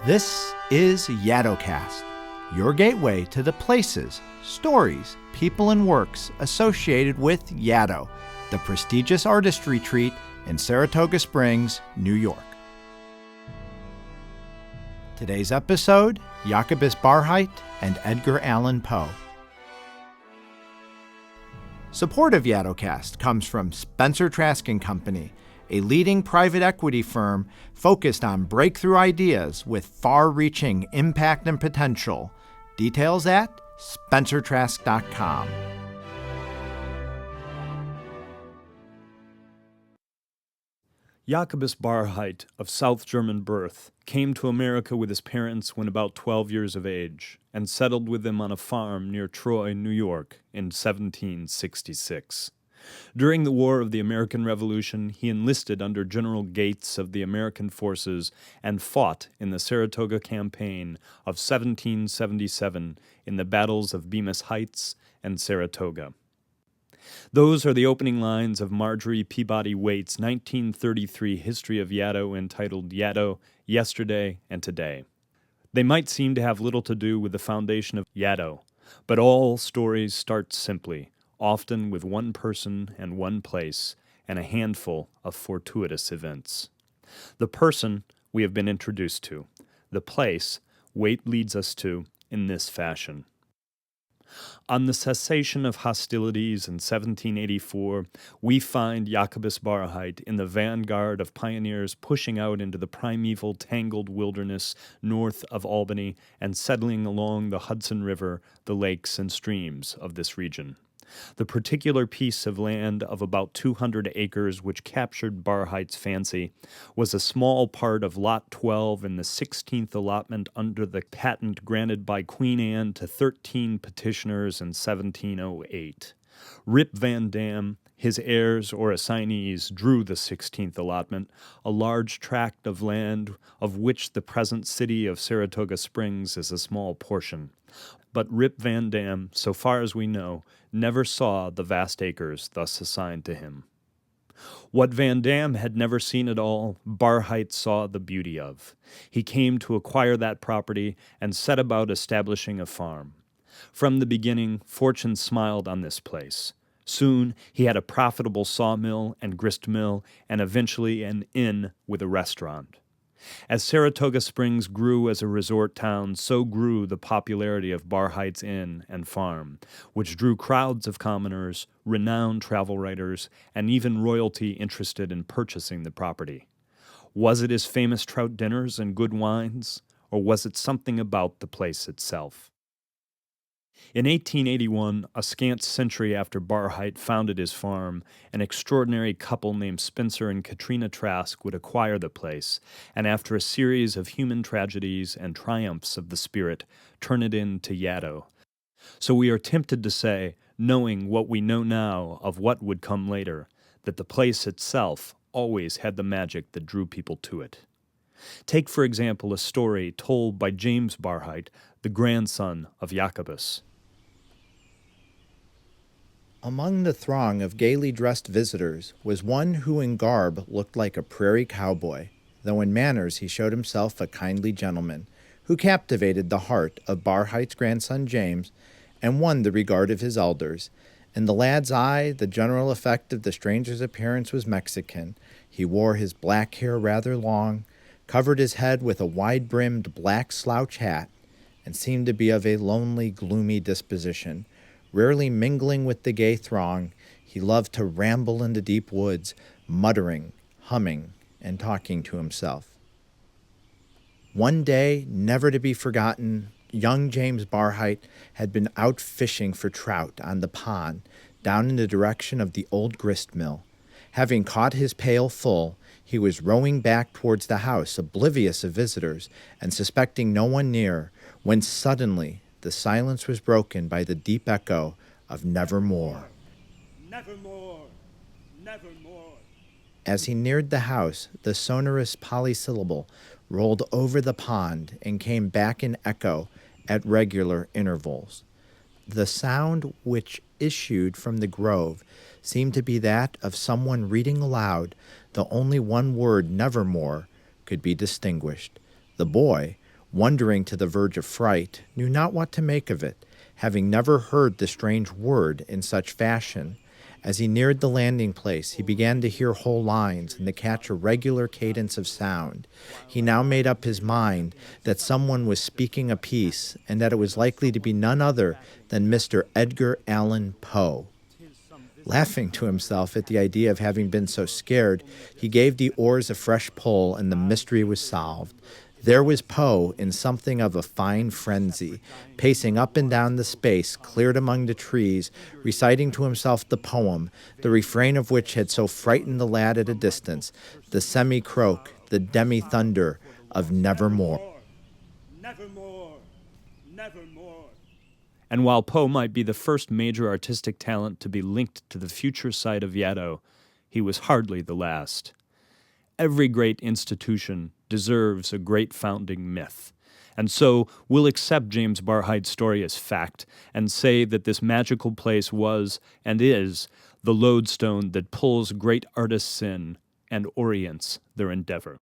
This is YaddoCast, your gateway to the places, stories, people, and works associated with Yaddo, the prestigious artist retreat in Saratoga Springs, New York. Today's episode, Jacobus Barhyte and Edgar Allan Poe. Support of YaddoCast comes from Spencer Trask & Company, a leading private equity firm focused on breakthrough ideas with far-reaching impact and potential. Details at spencertrask.com. Jacobus Barhyte, of South German birth, came to America with his parents when about 12 years of age and settled with them on a farm near Troy, New York in 1766. During the War of the American Revolution, he enlisted under General Gates of the American forces and fought in the Saratoga Campaign of 1777 in the battles of Bemis Heights and Saratoga. Those are the opening lines of Marjorie Peabody Waite's 1933 History of Yaddo entitled Yaddo, Yesterday and Today. They might seem to have little to do with the foundation of Yaddo, but all stories start simply, often with one person and one place, and a handful of fortuitous events. The person we have been introduced to, the place Waite leads us to in this fashion. On the cessation of hostilities in 1784, we find Jacobus Barhyte in the vanguard of pioneers pushing out into the primeval tangled wilderness north of Albany and settling along the Hudson River, the lakes and streams of this region. The particular piece of land of about 200 acres which captured Barhyte's fancy was a small part of Lot 12 in the 16th allotment under the patent granted by Queen Anne to 13 petitioners in 1708. Rip Van Dam, his heirs or assignees, drew the 16th allotment, a large tract of land of which the present city of Saratoga Springs is a small portion. But Rip Van Dam, so far as we know, never saw the vast acres thus assigned to him. What Van Dam had never seen at all, Barhyte saw the beauty of. He came to acquire that property and set about establishing a farm. From the beginning, fortune smiled on this place. Soon he had a profitable sawmill and grist mill, and eventually an inn with a restaurant. As Saratoga Springs grew as a resort town, so grew the popularity of Barhyte's inn and farm, which drew crowds of commoners, renowned travel writers, and even royalty interested in purchasing the property. Was it his famous trout dinners and good wines, or was it something about the place itself? In 1881, a scant century after Barhyte founded his farm, an extraordinary couple named Spencer and Katrina Trask would acquire the place, and after a series of human tragedies and triumphs of the spirit, turn it into Yaddo. So we are tempted to say, knowing what we know now of what would come later, that the place itself always had the magic that drew people to it. Take, for example, a story told by James Barhyte, the grandson of Jacobus. Among the throng of gaily dressed visitors was one who in garb looked like a prairie cowboy, though in manners he showed himself a kindly gentleman, who captivated the heart of Barhyte's grandson James and won the regard of his elders. In the lad's eye, the general effect of the stranger's appearance was Mexican. He wore his black hair rather long, covered his head with a wide-brimmed black slouch hat, and seemed to be of a lonely, gloomy disposition. Rarely mingling with the gay throng, he loved to ramble in the deep woods, muttering, humming, and talking to himself. One day, never to be forgotten, young James Barhyte had been out fishing for trout on the pond down in the direction of the old grist mill. Having caught his pail full, he was rowing back towards the house, oblivious of visitors and suspecting no one near, when suddenly the silence was broken by the deep echo of "Nevermore." Nevermore, nevermore. As he neared the house, the sonorous polysyllable rolled over the pond and came back in echo at regular intervals. The sound which issued from the grove seemed to be that of someone reading aloud the only one word "nevermore" could be distinguished. The boy, wondering to the verge of fright, knew not what to make of it, having never heard the strange word in such fashion. As he neared the landing place, he began to hear whole lines and to catch a regular cadence of sound. He now made up his mind that someone was speaking a piece, and that it was likely to be none other than Mr. Edgar Allan Poe. Laughing to himself at the idea of having been so scared, he gave the oars a fresh pull, and the mystery was solved. There was Poe in something of a fine frenzy, pacing up and down the space cleared among the trees, reciting to himself the poem, the refrain of which had so frightened the lad at a distance, the semi-croak, the demi-thunder of nevermore. Nevermore, nevermore. And while Poe might be the first major artistic talent to be linked to the future site of Yaddo, he was hardly the last. Every great institution deserves a great founding myth. And so we'll accept James Barhyte's story as fact and say that this magical place was and is the lodestone that pulls great artists in and orients their endeavor.